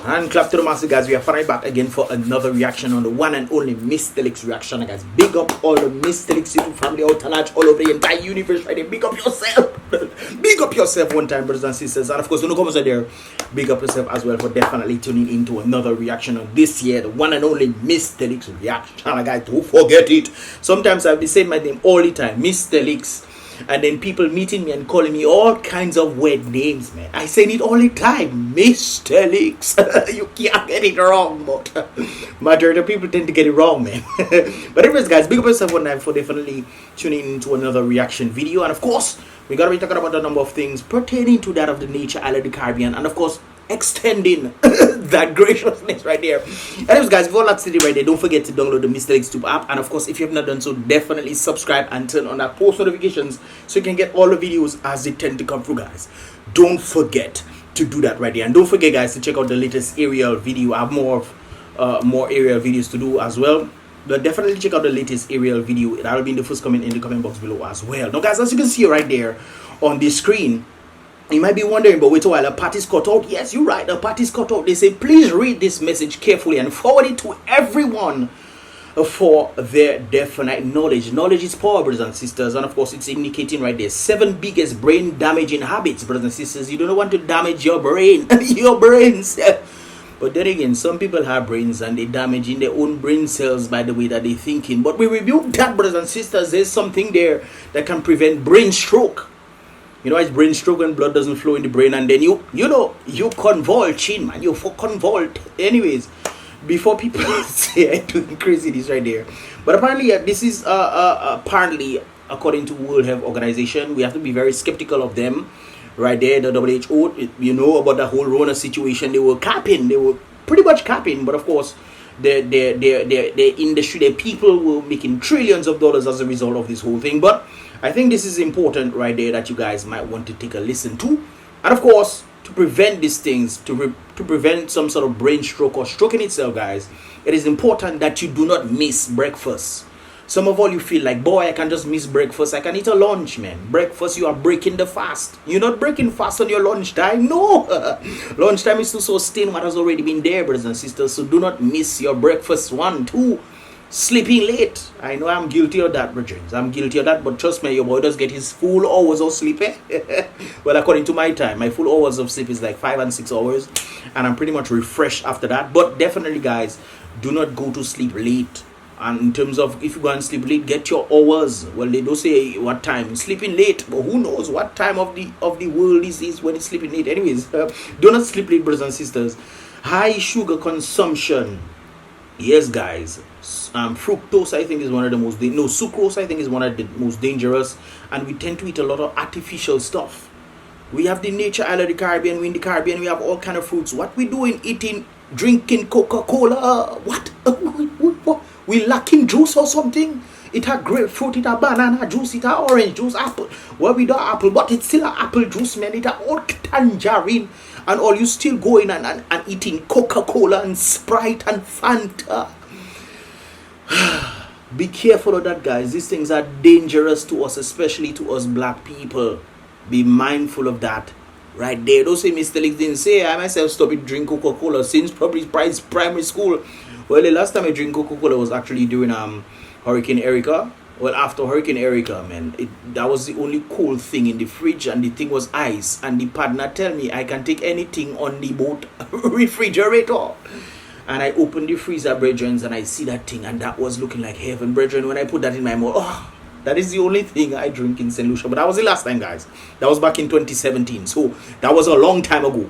And clap to the master, guys. We are finally back again for another reaction on the one and only Mystelics reaction, guys. Big up all the Mystelics YouTube family out large all over the entire universe right there. Big up yourself. Big up yourself one time, brothers and sisters. And of course, no comments are there. Big up yourself as well for definitely tuning into another reaction on this year, the one and only Mystelics reaction, guys. Don't forget it. Sometimes I'll be saying my name all the time, Mystelics. And then people meeting me and calling me all kinds of weird names, man. I say it all the time, Mystelics. You can't get it wrong, but majority of people tend to get it wrong, man. But anyways, guys, big up yourself one time for definitely tuning into another reaction video. And of course, we're gonna be talking about a number of things pertaining to that of the nature island of the Caribbean, and of course, extending that graciousness right there. Anyways, guys, before that's it right there, don't forget to download the Mystelics Tube app, and of course, if you have not done so, definitely subscribe and turn on that post notifications so you can get all the videos as they tend to come through, guys. Don't forget to do that right there, and don't forget, guys, to check out the latest aerial video. I have more aerial videos to do as well, but definitely check out the latest aerial video. That'll be in the first comment in the comment box below as well. Now, guys, as you can see right there on the screen, you might be wondering, but wait a while, a part is cut out. Yes, you're right, a part is cut out. They say, please read this message carefully and forward it to everyone for their definite knowledge. Knowledge is power, brothers and sisters. And of course, it's indicating right there 7 biggest brain damaging habits, brothers and sisters. You don't want to damage your brain, your brains. But then again, some people have brains and they damaging their own brain cells by the way that they're thinking. But we rebuke that, brothers and sisters. There's something there that can prevent brain stroke. You know, it's brain stroke when blood doesn't flow in the brain, and then you convulsing, man. You convulse. Anyways, before people say I'm doing crazy this right there, but apparently this is apparently according to World Health Organization, we have to be very skeptical of them, right there. The WHO, you know about the whole Rona situation. They were capping. They were pretty much capping, but of course, their industry, their people were making trillions of dollars as a result of this whole thing. But I think this is important right there that you guys might want to take a listen to. And of course, to prevent these things, to prevent some sort of brain stroke or stroke in itself, guys, it is important that you do not miss breakfast. Some of all you feel like, boy, I can just miss breakfast. I can eat a lunch, man. Breakfast, you are breaking the fast. You're not breaking fast on your lunchtime. No. Lunchtime is to sustain what has already been there, brothers and sisters. So do not miss your breakfast. 1, 2. Sleeping late. I know I'm guilty of that, brethren. I'm guilty of that, but trust me, your boy does get his full hours of sleep. Well, according to my time, my full hours of sleep is like 5 and 6 hours, and I'm pretty much refreshed after that. But definitely, guys, do not go to sleep late. And in terms of if you go and sleep late, get your hours. Well, they don't say what time sleeping late, but who knows what time of the world this is when it's sleeping late. Anyways, do not sleep late, brothers and sisters. High sugar consumption. Yes, guys. Fructose, I think, is one of the most sucrose, I think, is one of the most dangerous, and we tend to eat a lot of artificial stuff. We have the nature island of the Caribbean. We in the Caribbean, we have all kind of fruits. What we doing? Eating, drinking Coca-Cola? What? We lacking juice or something? It a grapefruit, it a banana juice, it a orange juice, apple. Well, we don't apple, but it's still a apple juice, man. It a all tangerine, and all you still going and eating Coca-Cola and Sprite and Fanta. Be careful of that, guys. These things are dangerous to us, especially to us black people. Be mindful of that right there. Don't say Mystelics didn't say. I myself stopped drinking Coca-Cola since probably primary school. Well, the last time I drank Coca-Cola was actually during Hurricane Erica. Well, after Hurricane Erica, man, that was the only cool thing in the fridge, and the thing was ice. And the partner tell me I can take anything on the boat refrigerator. And I opened the freezer, brethren, and I see that thing, and that was looking like heaven, brethren. When I put that in my mouth, oh, that is the only thing I drink in St. Lucia. But that was the last time, guys. That was back in 2017. So that was a long time ago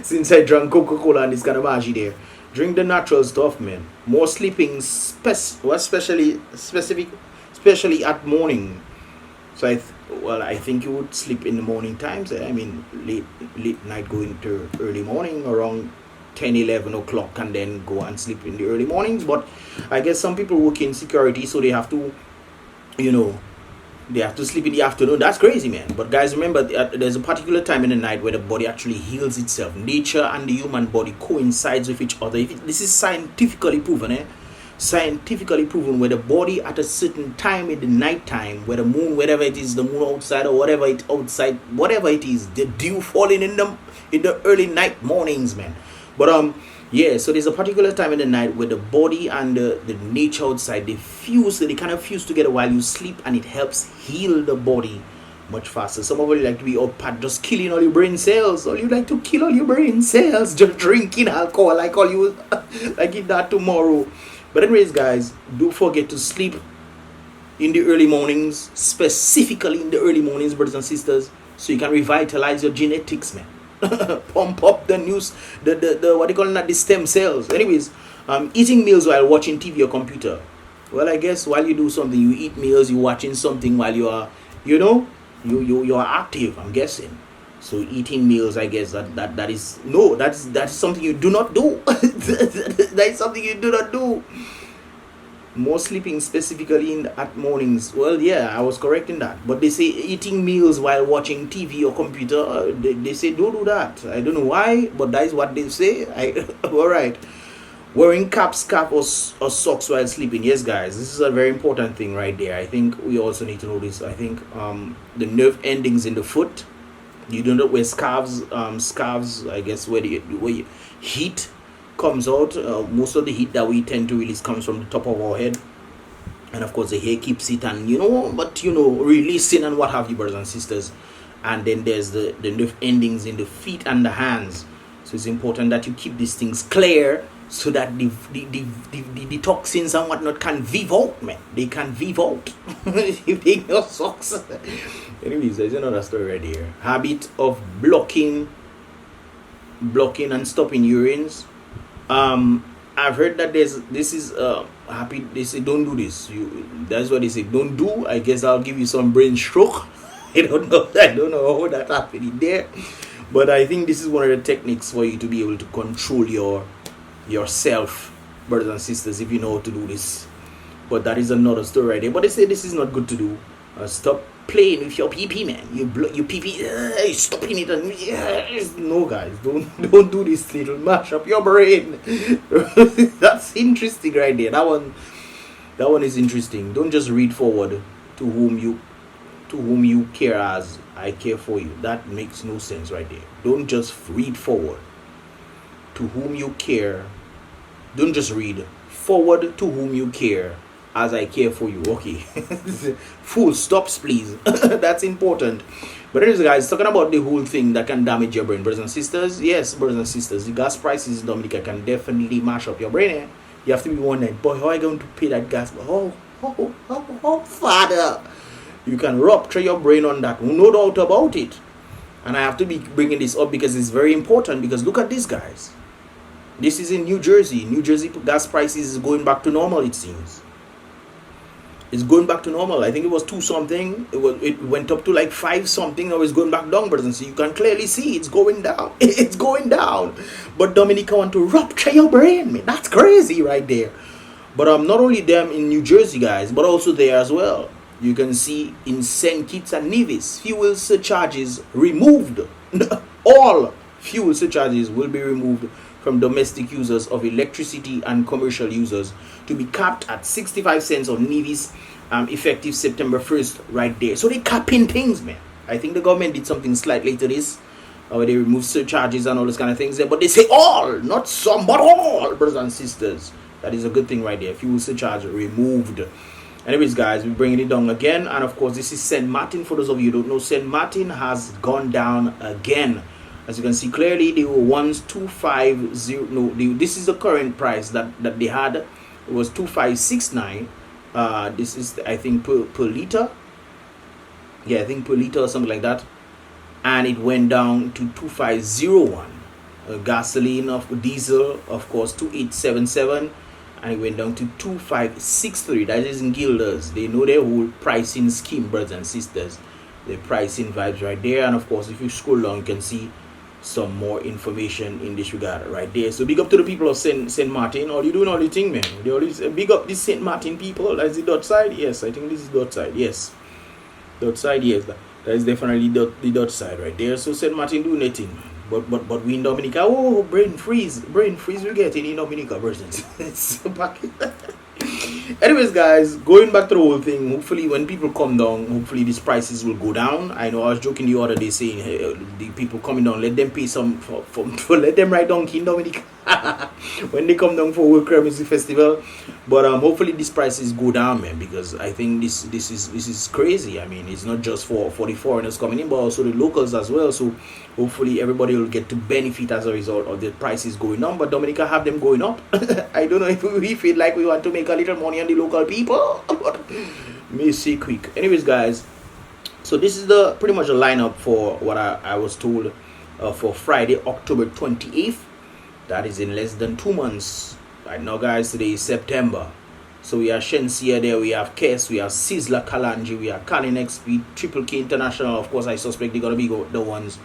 since I drank Coca-Cola and this kind of magic there. Drink the natural stuff, man. More sleeping, especially at morning. So I think you would sleep in the morning times. I mean, late night going to early morning around 10, 11 o'clock, and then go and sleep in the early mornings. But I guess some people work in security, so they have to, you know, they have to sleep in the afternoon. That's crazy, man. But guys, remember, there's a particular time in the night where the body actually heals itself. Nature and the human body coincides with each other. This is scientifically proven, scientifically proven, where the body at a certain time in the night time, where the moon, wherever it is, the moon outside or whatever it is, the dew falling in in the early night mornings, man. But yeah, so there's a particular time in the night where the body and the nature outside, they kind of fuse together while you sleep, and it helps heal the body much faster. Some of you like to be up at just killing all your brain cells, or you like to kill all your brain cells just drinking alcohol like all you like it that tomorrow. But anyways, guys, don't forget to sleep in the early mornings, specifically in the early mornings, brothers and sisters, so you can revitalize your genetics, man. Pump up the news, the what they call that, the stem cells. Anyways, eating meals while watching TV or computer. Well, I guess while you do something, you eat meals, you're watching something while you are, you are active, I'm guessing. So eating meals, I guess that is something you do not do. That is something you do not do. More sleeping specifically at mornings. Well, yeah, I was correct in that. But they say eating meals while watching TV or computer. They say don't do that. I don't know why, but that is what they say. All right. Wearing cap or socks while sleeping. Yes, guys, this is a very important thing right there. I think we also need to know this. I think the nerve endings in the foot. You do not wear scarves. I guess where heat comes out. Most of the heat that we tend to release comes from the top of our head, and of course the hair keeps it, and releasing and what have you, brothers and sisters. And then there's the nerve endings in the feet and the hands. So it's important that you keep these things clear, so that the toxins and whatnot can vive out, man. They can vive out if they no socks. Anyways, there's another story right here. Habit of blocking and stopping urines. I've heard that they say don't do this. That's what they say, don't do. I guess I'll give you some brain stroke. I don't know how that happened there, but I think this is one of the techniques for you to be able to control yourself, brothers and sisters, if you know how to do this. But that is another story right there. But they say this is not good to do. Stop playing with your PP, man. You PP, stopping it, and no, guys, don't do this. Little mash up your brain. That's interesting right there. That one is interesting. Don't just read forward to whom you care as I care for you. That makes no sense right there. Don't just read forward to whom you care. Don't just read forward to whom you care as I care for you. Okay. Full stops, please. That's important. But anyways, guys, talking about the whole thing that can damage your brain, brothers and sisters. Yes, brothers and sisters, the gas prices in Dominica can definitely mash up your brain. Eh? You have to be wondering, boy, how are you going to pay that gas? Father, you can rupture your brain on that. No doubt about it. And I have to be bringing this up because it's very important. Because look at this, guys. This is in New Jersey. New Jersey gas prices is going back to normal, it seems. It's going back to normal. I think it was 2 something. It went up to like 5 something. Now it's going back down, brothers and sisters. You can clearly see it's going down. It's going down. But Dominica want to rupture your brain, man. That's crazy right there. But not only them in New Jersey, guys, but also there as well. You can see in St. Kitts and Nevis, fuel surcharges removed. All fuel surcharges will be removed from domestic users of electricity and commercial users, to be capped at 65 cents on Nevis, effective September 1st, right there. So they capping things, man. I think the government did something slightly to this, where they removed surcharges and all those kind of things there. But they say all, not some, but all, brothers and sisters. That is a good thing right there. Fuel surcharge removed. Anyways, guys, we're bringing it down again. And of course, this is St. Martin. For those of you who don't know, St. Martin has gone down again. As you can see clearly, they were once 250. No, this is the current price that they had. It was 2569. This is, I think, per liter. Yeah, I think per liter or something like that. And it went down to 2501. Gasoline of diesel, of course, 2877. And it went down to 2563. That is in guilders. They know their whole pricing scheme, brothers and sisters. The pricing vibes right there. And of course, if you scroll down, you can see some more information in this regard right there. So big up to the people of St. Martin. All you doing all the thing, man. They always big up this St. Martin people. That's the dot side. Yes, I think this is dot side. Yes, dot side. Yes, that is definitely the dot side right there. So St. Martin do nothing, but we in Dominica, brain freeze we getting in Dominica versions. Anyways, guys, going back to the whole thing, hopefully when people come down, hopefully these prices will go down. I know I was joking the other day saying, hey, the people coming down, let them pay some for let them ride donkey in Dominica when they come down for World CREOLE Music Festival. But hopefully these prices go down, man, because I think this is crazy. I mean, it's not just for the foreigners coming in, but also the locals as well. So hopefully everybody will get to benefit as a result of the prices going down. But Dominica have them going up. I don't know if we feel like we want to make a little money on the local people. May see quick. Anyways, guys, so this is the pretty much a lineup for what I was told for Friday, October 28th. That is in less than 2 months. Right now, guys, today is September. So we have Shensia there, we have Kess, we have Sizzla Kalanji, we have Colin XP, Triple K International. Of course, I suspect they're going to be the ones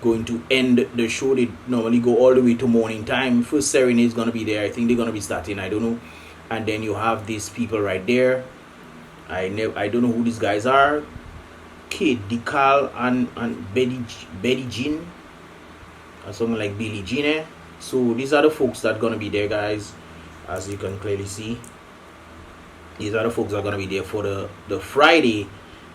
going to end the show. They normally go all the way to morning time. First Serenade is going to be there. I think they're going to be starting, I don't know. And then you have these people right there. I don't know who these guys are. Kate Decal and Betty Jean, or something like Billie Jean. Eh? So these are the folks that are going to be there, guys, as you can clearly see. These are the folks that are going to be there for the Friday.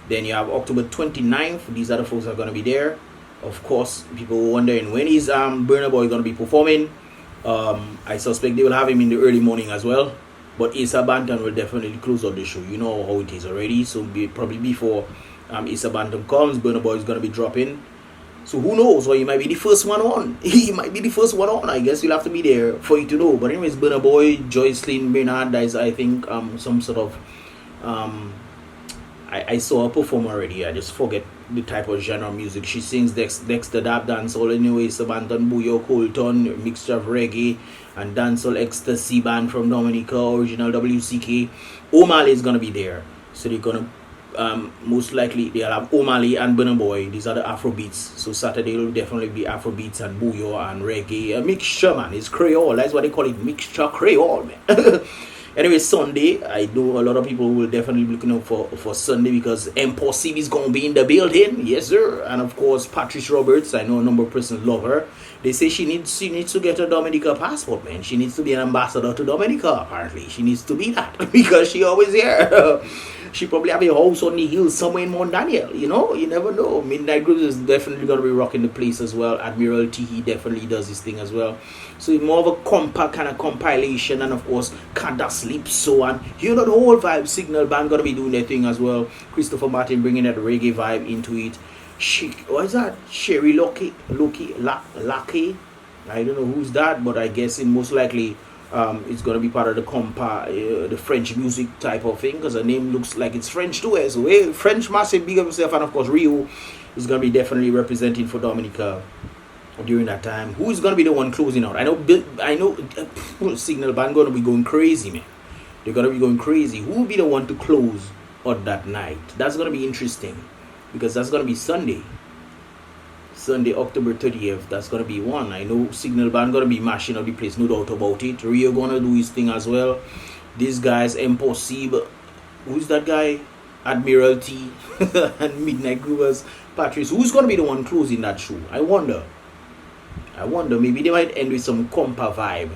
Then you have October 29th. These are the folks that are going to be there. Of course, people were wondering when is Burna Boy going to be performing. I suspect they will have him in the early morning as well. But Issa Banton will definitely close out the show. You know how it is already. So probably before Issa Banton comes, Burna Boy is going to be dropping. So who knows? Or he might be the first one on. He might be the first one on. I guess you'll have to be there for you to know. But anyways, Burna Boy, Joycelyn Bernard, that is, I think, some sort of... I saw her perform already. I just forget the type of genre of music. She sings Dexter Dab Dancehall anyway. Sabantan Buyo Colton, mixture of reggae and dancehall ecstasy band from Dominica, original WCK. O'Malley is going to be there. So they're going to... most likely they'll have O'Malley and Burna Boy. These are the Afrobeats. So Saturday will definitely be Afrobeats and Bouyo and reggae. A mixture, man. It's Creole. That's what they call it. Mixture Creole, man. Anyway, Sunday, I know a lot of people will definitely be looking out for Sunday because Impossible is going to be in the building. Yes, sir. And of course, Patrice Roberts. I know a number of persons love her. They say she needs to get a Dominica passport, man. She needs to be an ambassador to Dominica, apparently. She needs to be that because she always here. She probably have a house on the hill somewhere in Mount Daniel. You know, you never know. Midnight Groups is definitely going to be rocking the place as well. Admiralty, he definitely does his thing as well. So more of a compact kind of compilation, and of course, Can't Sleep, so on. You know, the whole vibe. Signal Band going to be doing their thing as well. Christopher Martin bringing that reggae vibe into it. What is that? Sherry Lucky. I don't know who's that, but I guess it most likely it's going to be part of the the French music type of thing, because the name looks like it's French too. So hey, French massive, big up yourself. And of course Rio is going to be definitely representing for Dominica during that time. Who is going to be the one closing out? I know Signal Band going to be going crazy, man. They're going to be going crazy. Who will be the one to close on that night? That's going to be interesting, because that's going to be Sunday, October 30th. That's going to be one. I know Signal Band going to be mashing up the place, no doubt about it. Rio going to do his thing as well. These guys, Impossible. Who's that guy? Admiralty and Midnight Groovers. Patrice. Who's going to be the one closing that show? I wonder. Maybe they might end with some compa vibe.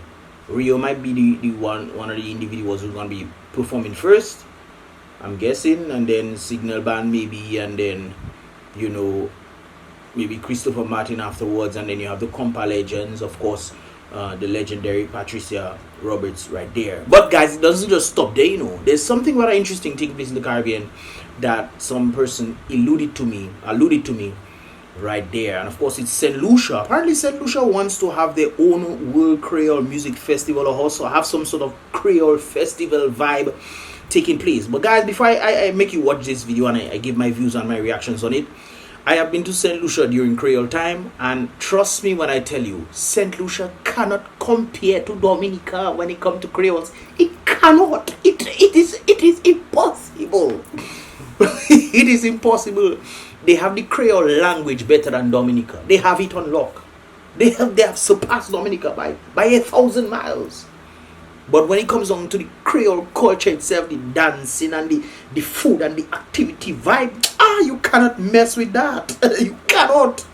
Rio might be the one of the individuals who's going to be performing first, I'm guessing, and then Signal Band maybe, and then, you know, maybe Christopher Martin afterwards, and then you have the compa legends, of course, the legendary Patricia Roberts right there. But guys, it doesn't just stop there, you know. There's something very interesting taking place in the Caribbean that some person alluded to me right there, and of course it's St. Lucia. Apparently St. Lucia wants to have their own World Creole Music Festival, or also have some sort of Creole festival vibe taking place. But guys, before I make you watch this video and I give my views and my reactions on it, I have been to St. Lucia during Creole time, and trust me when I tell you, St. Lucia cannot compare to Dominica when it comes to Creoles. It cannot. It is impossible. It is impossible. They have the Creole language better than Dominica. They have it on lock. They have surpassed Dominica by 1,000 miles. But when it comes on to the Creole culture itself, the dancing and the food and the activity vibe, you cannot mess with that. You cannot.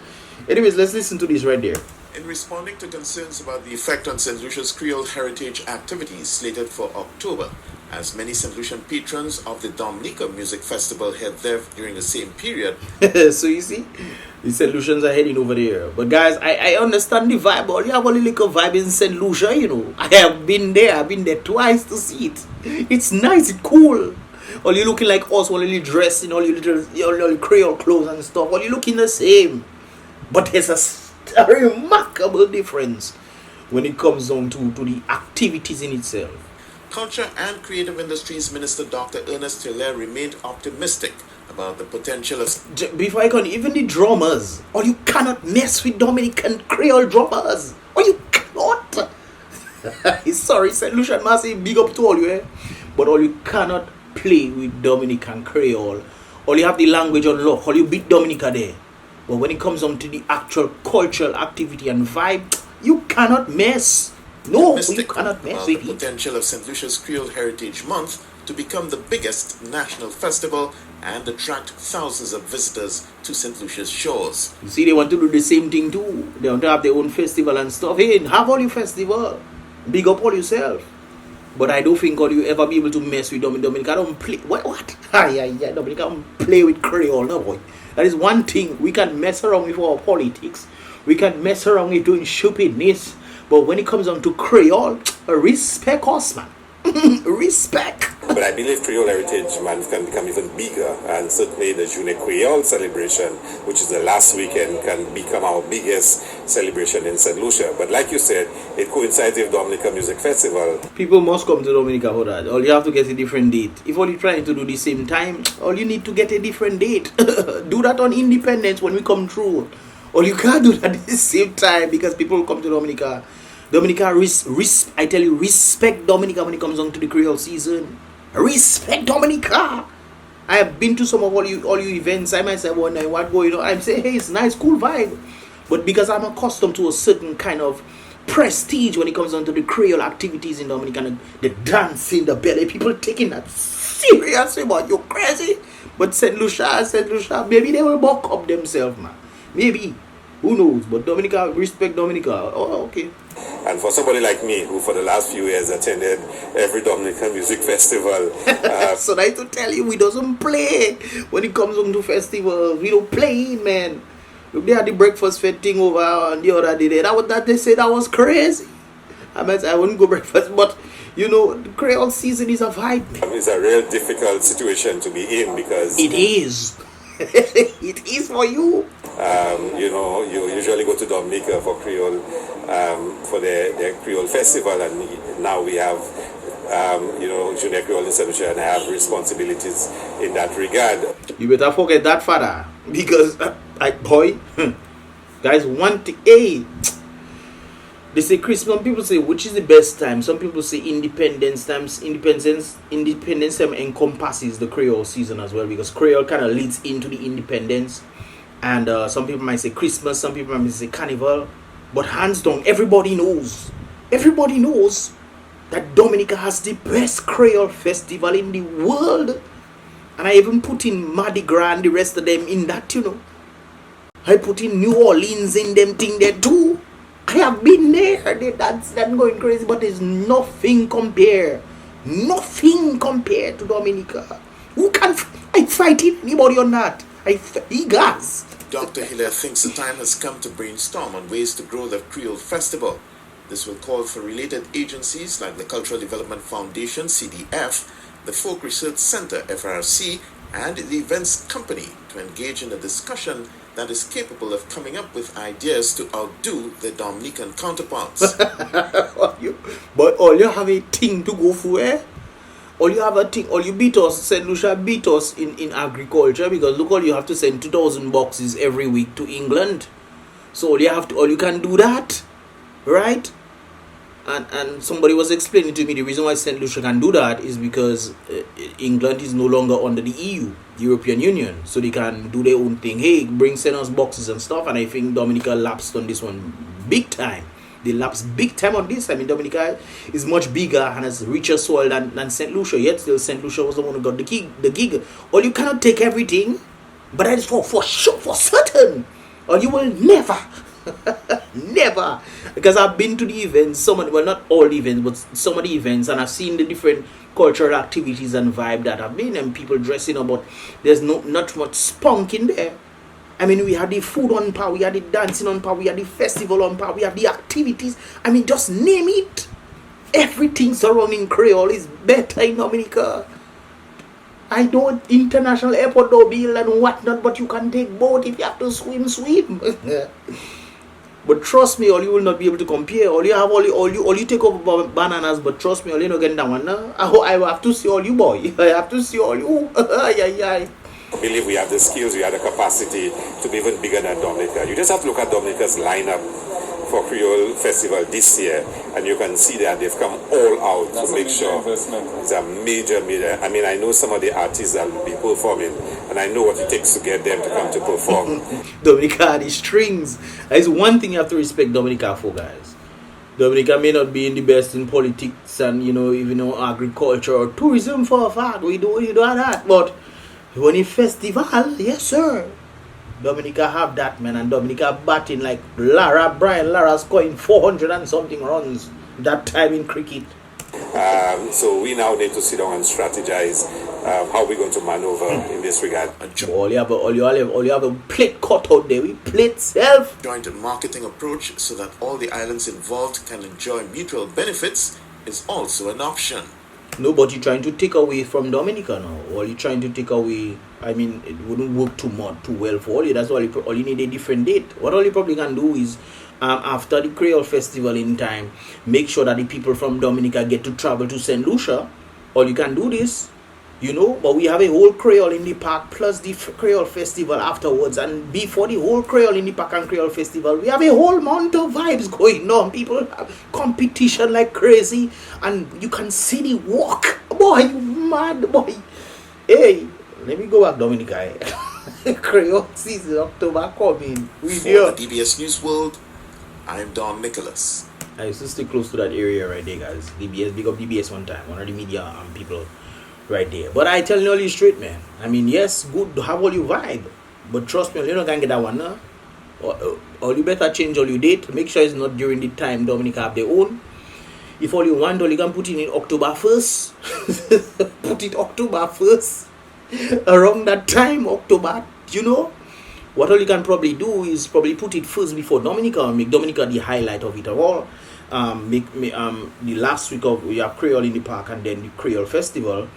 Anyways, let's listen to this right there. In responding to concerns about the effect on St. Lucia's Creole heritage activities slated for October as many St. Lucian patrons of the Dominica Music Festival head there during the same period. So you see, the St. Lucians are heading over there. But guys, I understand the vibe. All you have a little vibe in St. Lucia, you know. I have been there. I've been there twice to see it. It's nice. It's cool. All you looking like us, all you dressed in all your little Creole clothes and stuff. All you looking the same. But there's a remarkable difference when it comes down to the activities in itself. Culture and Creative Industries Minister Dr. Ernest Hilaire remained optimistic about the potential of... Before I can, even the drummers, or you cannot mess with Dominican Creole drummers, or you cannot. Sorry, St. Lucian must say big up to all you, eh? But all you cannot play with Dominican Creole. All you have the language on lock, all you beat Dominica there. But when it comes on to the actual cultural activity and vibe, you cannot mess. No, you cannot mess with the potential of St. Lucia's Creole Heritage Month to become the biggest national festival and attract thousands of visitors to St. Lucia's shores. You see, they want to do the same thing too. They want to have their own festival and stuff. Hey, have all your festival. Big up all yourself. But I don't think you ever be able to mess with Dominica. I don't play. What? Yeah, Dominica don't play with Creole, no boy. That is one thing. We can mess around with our politics. We can mess around with doing stupidness. But when it comes on to Creole, respect us, man. Respect. But I believe Creole Heritage Month can become even bigger, and certainly the Journée Creole celebration, which is the last weekend, can become our biggest celebration in St. Lucia. But like you said, it coincides with Dominica Music Festival. People must come to Dominica for that. All you have to get a different date. If all you're trying to do the same time, all you need to get a different date. Do that on Independence when we come through. Or you can't do that at the same time because people come to Dominica. I tell you, respect Dominica when it comes on to the Creole season. Respect Dominica. I have been to some of all you events. I might say one night what going on. I'm saying, hey, it's nice, cool vibe. But because I'm accustomed to a certain kind of prestige when it comes on to the Creole activities in Dominica, the dancing, the belly, people taking that seriously, but you're crazy. But St. Lucia, maybe they will buck up themselves, man. Maybe. Who knows? But Dominica, respect Dominica. Oh, okay. And for somebody like me, who for the last few years attended every Dominican music festival. So I to tell you, we doesn't play when it comes on to festivals. We don't play, man. Look, they had the breakfast fed thing over on the other day. They said that was crazy. I wouldn't go breakfast, but you know, the Creole season is a vibe. It's a real difficult situation to be in because... It is. It is for you. You know, you usually go to Dominica for Creole, for their Creole festival, and now we have, you know, Journée Creole in St. Lucia, and I have responsibilities in that regard. You better forget that, father, because, guys, one thing, hey, they say Christmas. Some people say which is the best time. Some people say Independence time. Independence time encompasses the Creole season as well because Creole kind of leads into the Independence. And some people might say Christmas. Some people might say Carnival. But hands down, everybody knows that Dominica has the best Creole festival in the world. And I even put in Mardi Gras and the rest of them in that, you know. I put in New Orleans in them thing there too. I have been there. That's going crazy, but there's nothing compared to Dominica. Who can I fight anybody on that? He guys. Dr. Hilaire thinks the time has come to brainstorm on ways to grow the Creole Festival. This will call for related agencies like the Cultural Development Foundation, CDF, the Folk Research Center, FRC, and the Events Company to engage in a discussion that is capable of coming up with ideas to outdo their Dominican counterparts. But all you have a thing to go for, eh? All you have a thing, all you beat us, St. Lucia beat us in agriculture because look, all you have to send 2,000 boxes every week to England. So all you can do that, right? And somebody was explaining to me the reason why St. Lucia can do that is because England is no longer under the EU, the European Union, so they can do their own thing. Hey, send us boxes and stuff. And I think Dominica lapsed on this one big time. They lapsed big time on this. I mean, Dominica is much bigger and has richer soil than St. Lucia. Yet still, St. Lucia was the one who got the gig. Or you cannot take everything, but that is for sure, for certain. Or you will never Never. Because I've been to the events, some of, well, not all the events, but some of the events, and I've seen the different cultural activities and vibe that have been, and people dressing up, but there's not much spunk in there. I mean, we had the food on par, we had the dancing on par, we had the festival on par, we had the activities. I mean, just name it. Everything surrounding Creole is better in Dominica. I know international airport no bill and whatnot, but you can take boat if you have to swim. But trust me, all you will not be able to compare. All you have, all you take over bananas, but trust me, all you not getting that one now. I have to see all you, boy. I have to see all you. I believe we have the skills, we have the capacity to be even bigger than Dominica. You just have to look at Dominica's lineup for Creole Festival this year, and you can see that they've come all out to make sure it's a major. I mean, I know some of the artists that will be performing, and I know what it takes to get them to come to perform. Dominica, the strings. That's one thing you have to respect Dominica for, guys. Dominica may not be in the best in politics and even agriculture or tourism for a fact. We do that, but when a festival, yes sir. Dominica have that, man, and Dominica batting like Brian Lara scoring 400 and something runs that time in cricket. So we now need to sit down and strategize how we're going to maneuver in this regard. All you have a plate cut out there. We plate self. Joint marketing approach so that all the islands involved can enjoy mutual benefits is also an option. Nobody trying to take away from Dominica now. All you trying to take away, I mean, it wouldn't work too well for all you. That's all you need a different date. What all you probably can do is after the Creole Festival in time, make sure that the people from Dominica get to travel to St. Lucia. Or you can do this, but we have a whole Creole in the park plus the Creole Festival afterwards, and before the whole Creole in the park and Creole Festival, we have a whole month of vibes going on. People have competition like crazy, and you can see the walk. Boy, you mad boy. Hey, let me go back Dominica. Creole season, October coming. For the DBS News World, I am Don Nicholas. I used to stay close to that area right there, guys. DBS, big up DBS one time. One of the media people right there. But I tell you all you straight, man. I mean, yes, good to have all you vibe. But trust me, you not gonna get that one, no? Or you better change all your date. Make sure it's not during the time Dominica have their own. If all you want, all you can put it in October 1st. Put it October 1st. Around that time, October, What all you can probably do is probably put it first before Dominica, and make Dominica the highlight of it all. The last week of we have Creole in the park and then the Creole Festival.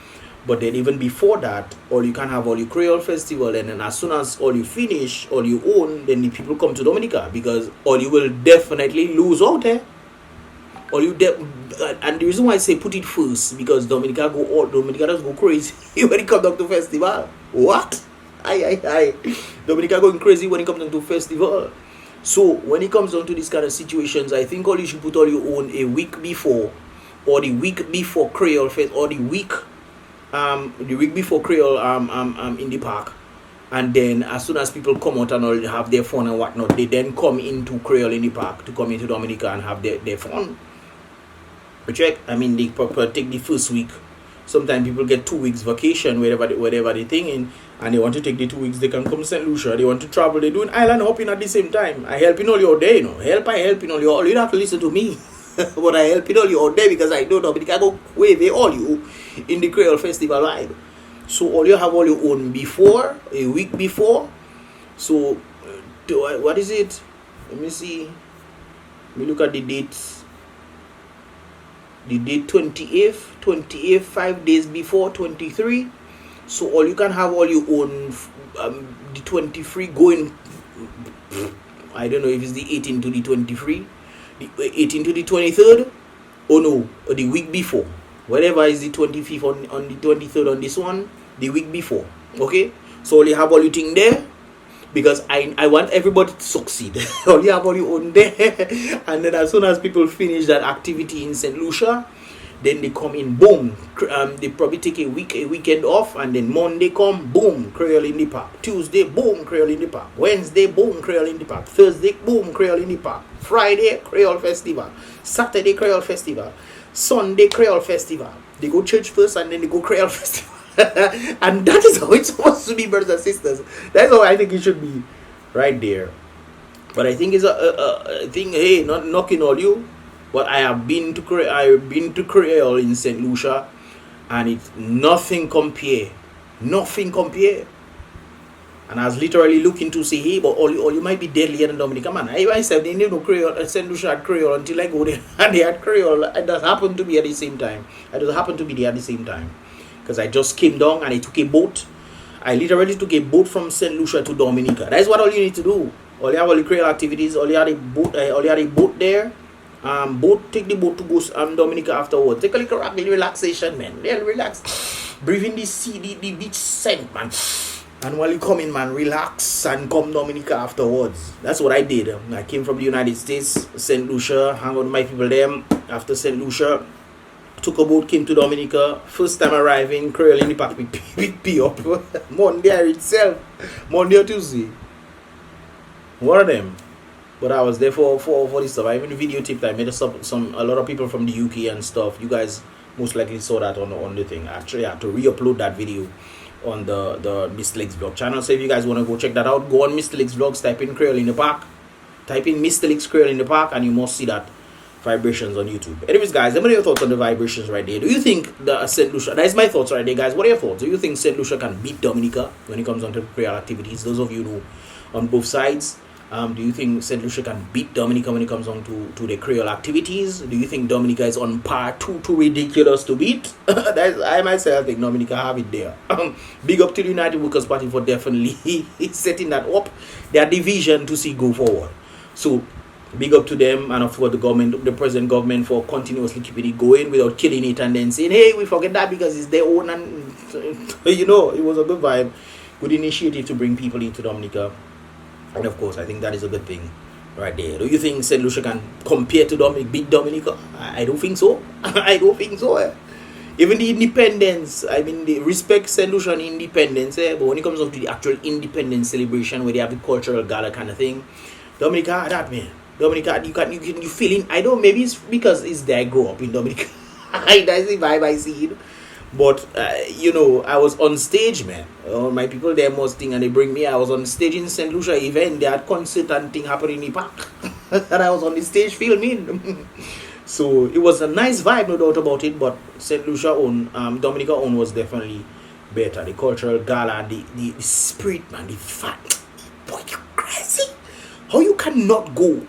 But then even before that, or you can have all your Creole Festival, and then as soon as all you finish, all you own, then the people come to Dominica, because all you will definitely lose out there. And the reason why I say put it first, because Dominica does go crazy when it comes down to festival. What? Aye. Dominica going crazy when it comes down to festival. So when it comes down to these kind of situations, I think all you should put all you own a week before, or the week before Creole Fest, or the week before Creole in the park. And then as soon as people come out and all have their fun and whatnot, they then come into Creole in the park to come into Dominica and have their fun. Check. I mean, they take the first week. Sometimes people get 2 weeks vacation wherever they thinking, and they want to take the 2 weeks. They can come to St. Lucia. They want to travel. They doing island hopping at the same time. I helping all your day, I helping all your. You don't have to listen to me, but I helping all your day because I know Dominica go wave all you in the Creole Festival vibe. So all you have all your own before a week before. So what is it? Let me see. Let me look at the dates. The date 28th, 5 days before 23. So all you can have all your own the 23 going. I don't know if it's the 18 to the 23, the 18 to the 23rd. Oh no, or the week before. Whatever is the 25th on the 23rd on this one, the week before. Okay, so all you have all your thing there. Because I want everybody to succeed. All you have all your own there. And then as soon as people finish that activity in St. Lucia, then they come in, boom. They probably take a weekend off, and then Monday come, boom, Creole in the park. Tuesday, boom, Creole in the park. Wednesday, boom, Creole in the park. Thursday, boom, Creole in the park. Friday, Creole Festival. Saturday, Creole Festival. Sunday, Creole Festival. They go church first, and then they go Creole Festival. And that is how it's supposed to be, brothers and sisters. That's how I think it should be, right there. But I think it's a thing. Hey, not knocking all you, but I have been to CREOLE in St. Lucia, and it's nothing compare. And I was literally looking to see, hey, but all you might be deadlier than Dominica, man. I myself didn't even know CREOLE, St. Lucia had CREOLE until I go there, and they had CREOLE. It just happened to be at the same time. I just happened to be there at the same time, because I just came down and I took a boat. I literally took a boat from St. Lucia to Dominica. That's what all you need to do. All you have all the CREOLE activities. All you had a boat. There. Take the boat to go Dominica afterwards. Take a little relaxation, man. They'll relax. Breathe in the sea, the beach scent, man. And while you come in, man, relax and come Dominica afterwards. That's what I did. I came from the United States, St. Lucia, hang out with my people there. After St. Lucia, took a boat, came to Dominica. First time arriving, CREOLE in the park, pick me up. Monday itself. Monday or Tuesday. One of them. But I was there for this stuff. I even videotaped. I made a lot of people from the UK and stuff. You guys most likely saw that on the thing. Actually, I had to re-upload that video on the Mystelics vlog channel. So if you guys want to go check that out, go on Mystelics vlogs, type in CREOLE in the park, type in Mystelics CREOLE in the park, and you must see that vibrations on YouTube. Anyways, guys, what are your thoughts on the vibrations right there? Do you think the St. Lucia, that is my thoughts right there, guys. What are your thoughts? Do you think St. Lucia can beat Dominica when it comes on to CREOLE activities? Those of you who on both sides, do you think St. Lucia can beat Dominica when it comes on to the CREOLE activities? Do you think Dominica is on par too ridiculous to beat? I myself think Dominica have it there. Big up to the United Workers Party for definitely setting that up. Their division to see go forward. So big up to them, and of course the government, the present government, for continuously keeping it going without killing it and then saying, hey, we forget that because it's their own. And you know, it was a good vibe, good initiative to bring people into Dominica. And of course, I think that is a good thing right there. Do you think St. Lucia can compare to beat Dominica? I don't think so. I don't think so. Even the independence, I mean, they respect St. Lucian independence, but when it comes up to the actual independence celebration where they have the cultural gala kind of thing, Dominica, that man. Dominica, you feeling, I don't, maybe it's because it's there I grow up in Dominica. That's the vibe I see. But, you know, I was on stage, man. My people there must think, and they bring me. I was on stage in St. Lucia event. They had concert and thing happening in the park. And I was on the stage filming. So it was a nice vibe, no doubt about it. But St. Lucia own, Dominica own was definitely better. The cultural gala, the spirit, man, the fat. Boy, you crazy. How you cannot go?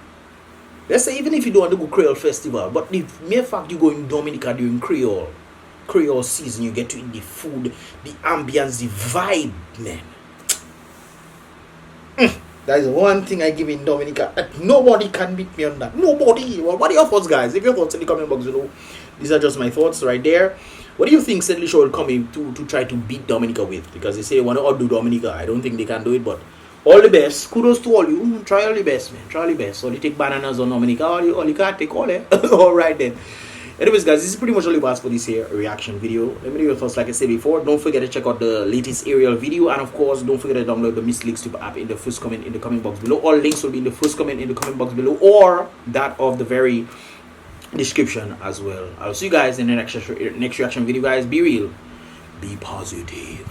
Let's say even if you don't want to go CREOLE festival, but the mere fact you go in Dominica during CREOLE season, you get to eat the food, the ambience, the vibe, man. That is one thing I give in Dominica. Nobody can beat me on that. Nobody. Well, what are your thoughts, guys? If your thoughts in the comment box below. These are just my thoughts right there. What do you think St. Lucia will come in to try to beat Dominica with? Because they say they want to outdo Dominica. I don't think they can do it, but all the best. Kudos to all you. Try all the best, man. Try all the best. So you take bananas on Dominica. All you can't take all it. Alright then. Anyways, guys, this is pretty much all it was for this here reaction video. Let me know your thoughts, like I said before. Don't forget to check out the latest aerial video, and of course, don't forget to download the Mystelics app in the first comment in the comment box below. All links will be in the first comment in the comment box below, or that of the very description as well. I'll see you guys in the next reaction video, guys. Be real, be positive.